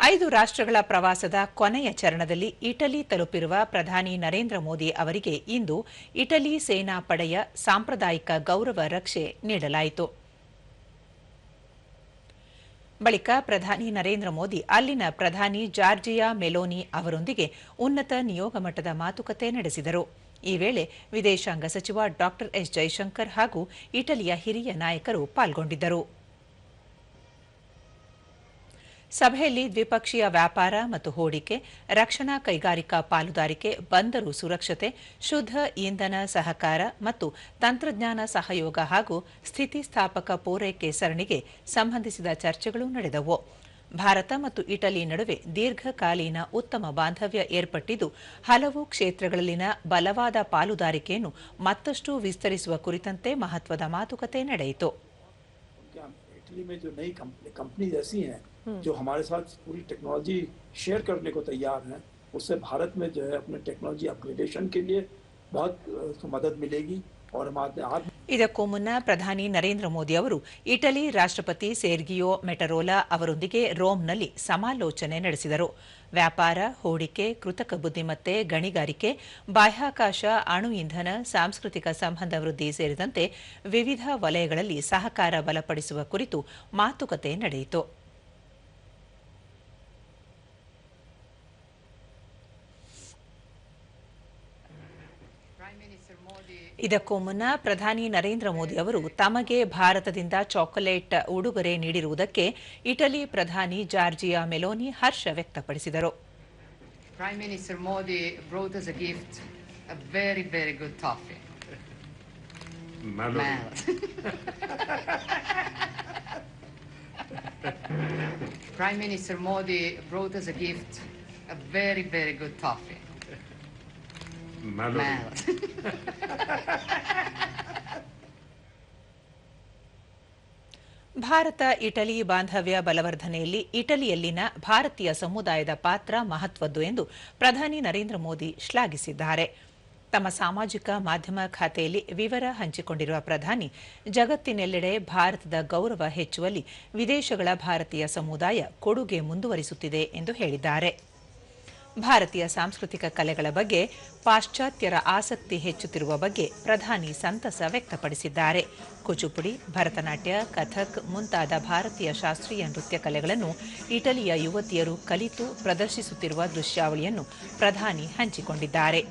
5 ರಾಷ್ಟ್ರಗಳ ಪ್ರವಾಸದ ಕೊನೆಯ ಚರಣದಲ್ಲಿ ಇಟಲಿ ತಲುಪಿರುವ ಪ್ರಧಾನಿ ನರೇಂದ್ರ ಮೋದಿ ಅವರಿಗೆ ಇಂದು ಇಟಲಿ ಸೇನಾ ಪಡೆಯ ಸಾಂಪ್ರದಾಯಿಕ ಗೌರವ ರಕ್ಷೆ ನೀಡಲಾಯಿತು. ಬಳಿಕ ಪ್ರಧಾನಿ ನರೇಂದ್ರ ಮೋದಿ ಅಲ್ಲಿನ ಪ್ರಧಾನಿ ಜಾರ್ಜಿಯಾ ಮೆಲೋನಿ ಅವರೊಂದಿಗೆ ಉನ್ನತ ನಿಯೋಗ ಮಟ್ಟದ ಮಾತುಕತೆ ನಡೆಸಿದರು. ಈ ವೇಳೆ ವಿದೇಶಾಂಗ ಸಚಿವ ಡಾ ಎಸ್ ಜೈಶಂಕರ್ ಹಾಗೂ ಇಟಲಿಯ ಹಿರಿಯ ನಾಯಕರು ಪಾಲ್ಗೊಂಡಿದ್ದರು. ಸಭೆಯಲ್ಲಿ ದ್ವಿಪಕ್ಷೀಯ ವ್ಯಾಪಾರ ಮತ್ತು ಹೂಡಿಕೆ, ರಕ್ಷಣಾ ಕೈಗಾರಿಕಾ ಪಾಲುದಾರಿಕೆ, ಬಂದರು ಸುರಕ್ಷತೆ, ಶುದ್ಧ ಇಂಧನ ಸಹಕಾರ ಮತ್ತು ತಂತ್ರಜ್ಞಾನ ಸಹಯೋಗ ಹಾಗೂ ಸ್ಥಿತಿಸ್ಥಾಪಕ ಪೂರೈಕೆ ಸರಣಿಗೆ ಸಂಬಂಧಿಸಿದ ಚರ್ಚೆಗಳು ನಡೆದವು. ಭಾರತ ಮತ್ತು ಇಟಲಿ ನಡುವೆ ದೀರ್ಘಕಾಲೀನ ಉತ್ತಮ ಬಾಂಧವ್ಯ ಏರ್ಪಟ್ಟಿದ್ದು, ಹಲವು ಕ್ಷೇತ್ರಗಳಲ್ಲಿನ ಬಲವಾದ ಪಾಲುದಾರಿಕೆಯನ್ನು ಮತ್ತಷ್ಟು ವಿಸ್ತರಿಸುವ ಕುರಿತಂತೆ ಮಹತ್ವದ ಮಾತುಕತೆ ನಡೆಯಿತು. इटली में जो नई कंपनीज ऐसी हैं जो हमारे साथ पूरी टेक्नोलॉजी शेयर करने को तैयार हैं, उससे भारत में जो है अपने टेक्नोलॉजी अपग्रेडेशन के लिए बहुत मदद मिलेगी. ಇದಕ್ಕೂ ಮುನ್ನ ಪ್ರಧಾನಿ ನರೇಂದ್ರ ಮೋದಿ ಅವರು ಇಟಲಿ ರಾಷ್ಟ್ರಪತಿ ಸೆರ್ಗಿಯೋ ಮೆಟರೋಲಾ ಅವರೊಂದಿಗೆ ರೋಮ್ನಲ್ಲಿ ಸಮಾಲೋಚನೆ ನಡೆಸಿದರು. ವ್ಯಾಪಾರ, ಹೂಡಿಕೆ, ಕೃತಕ ಬುದ್ದಿಮತ್ತೆ, ಗಣಿಗಾರಿಕೆ, ಬಾಹ್ಯಾಕಾಶ, ಅಣು ಇಂಧನ, ಸಾಂಸ್ಕೃತಿಕ ಸಂಬಂಧ ವೃದ್ಧಿ ಸೇರಿದಂತೆ ವಿವಿಧ ವಲಯಗಳಲ್ಲಿ ಸಹಕಾರ ಬಲಪಡಿಸುವ ಕುರಿತು ಮಾತುಕತೆ ನಡೆಯಿತು. ಇದಕ್ಕೂ ಮುನ್ನ ಪ್ರಧಾನಿ ನರೇಂದ್ರ ಮೋದಿ ಅವರು ತಮಗೆ ಭಾರತದಿಂದ ಚಾಕೊಲೇಟ್ ಉಡುಗೊರೆ ನೀಡಿರುವುದಕ್ಕೆ ಇಟಲಿ ಪ್ರಧಾನಿ ಜಾರ್ಜಿಯಾ ಮೆಲೋನಿ ಹರ್ಷ ವ್ಯಕ್ತಪಡಿಸಿದರು. Prime Minister Modi brought us a gift, a very, very good toffee. Prime Minister Modi brought us a gift, a very, very good toffee. Bharat Italy ಬಾಂಧವ್ಯ ಬಲವರ್ಧನೆಯಲ್ಲಿ ಇಟಲಿಯಲ್ಲಿನ ಭಾರತೀಯ ಸಮುದಾಯದ ಪಾತ್ರ ಮಹತ್ವದ್ದು ಎಂದು ಪ್ರಧಾನಿ ನರೇಂದ್ರ ಮೋದಿ ಶ್ಲಾಘಿಸಿದ್ದಾರೆ. ತಮ್ಮ ಸಾಮಾಜಿಕ ಮಾಧ್ಯಮ ಖಾತೆಯಲ್ಲಿ ವಿವರ ಹಂಚಿಕೊಂಡಿರುವ ಪ್ರಧಾನಿ, ಜಗತ್ತಿನೆಲ್ಲೆಡೆ ಭಾರತದ ಗೌರವ ಹೆಚ್ಚುವಲ್ಲಿ ವಿದೇಶಗಳ ಭಾರತೀಯ ಸಮುದಾಯ ಕೊಡುಗೆ ಮುಂದುವರಿಸುತ್ತಿದೆ ಎಂದು ಹೇಳಿದ್ದಾರೆ. ಭಾರತೀಯ ಸಾಂಸ್ಕೃತಿಕ ಕಲೆಗಳ ಬಗ್ಗೆ ಪಾಶ್ಚಾತ್ಯರ ಆಸಕ್ತಿ ಹೆಚ್ಚುತ್ತಿರುವ ಬಗ್ಗೆ ಪ್ರಧಾನಿ ಸಂತಸ ವ್ಯಕ್ತಪಡಿಸಿದ್ದಾರೆ. ಕುಚುಪುಡಿ, ಭರತನಾಟ್ಯ, ಕಥಕ್ ಮುಂತಾದ ಭಾರತೀಯ ಶಾಸ್ತ್ರೀಯ ನೃತ್ಯ ಕಲೆಗಳನ್ನು ಇಟಲಿಯ ಯುವತಿಯರು ಕಲಿತು ಪ್ರದರ್ಶಿಸುತ್ತಿರುವ ದೃಶ್ಯಾವಳಿಯನ್ನು ಪ್ರಧಾನಿ ಹಂಚಿಕೊಂಡಿದ್ದಾರೆ.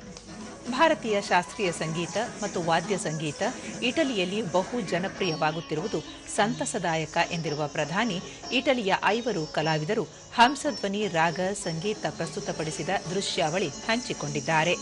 ಭಾರತೀಯ ಶಾಸ್ತ್ರೀಯ ಸಂಗೀತ ಮತ್ತು ವಾದ್ಯ ಸಂಗೀತ ಇಟಲಿಯಲ್ಲಿ ಬಹು ಜನಪ್ರಿಯವಾಗುತ್ತಿರುವುದು ಸಂತಸದಾಯಕ ಎಂದಿರುವ ಪ್ರಧಾನಿ, ಇಟಲಿಯ 5 ಕಲಾವಿದರು ಹಂಸಧ್ವನಿ ರಾಗ ಸಂಗೀತ ಪ್ರಸ್ತುತಪಡಿಸಿದ ದೃಶ್ಯಾವಳಿ ಹಂಚಿಕೊಂಡಿದ್ದಾರೆ.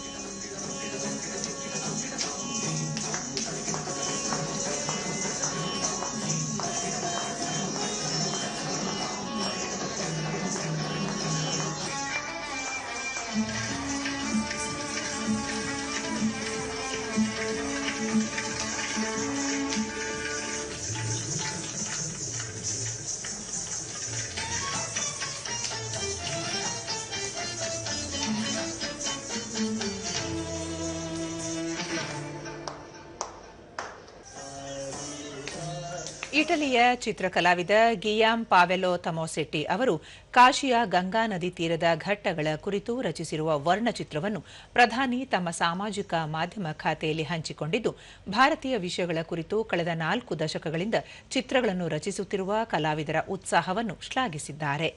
ಇಟಲಿಯ ಚಿತ್ರಕಲಾವಿದ ಗಿಯಾಮ್ ಪಾವೆಲೋ ತಮೋಸೆಟ್ಟಿ ಅವರು ಕಾಶಿಯ ಗಂಗಾ ನದಿ ತೀರದ ಘಟ್ಟಗಳ ಕುರಿತು ರಚಿಸಿರುವ ವರ್ಣಚಿತ್ರವನ್ನು ಪ್ರಧಾನಿ ತಮ್ಮ ಸಾಮಾಜಿಕ ಮಾಧ್ಯಮ ಖಾತೆಯಲ್ಲಿ ಹಂಚಿಕೊಂಡಿದ್ದು, ಭಾರತೀಯ ವಿಷಯಗಳ ಕುರಿತು ಕಳೆದ 4 ದಶಕಗಳಿಂದ ಚಿತ್ರಗಳನ್ನು ರಚಿಸುತ್ತಿರುವ ಕಲಾವಿದರ ಉತ್ಸಾಹವನ್ನು ಶ್ಲಾಘಿಸಿದ್ದಾರೆ.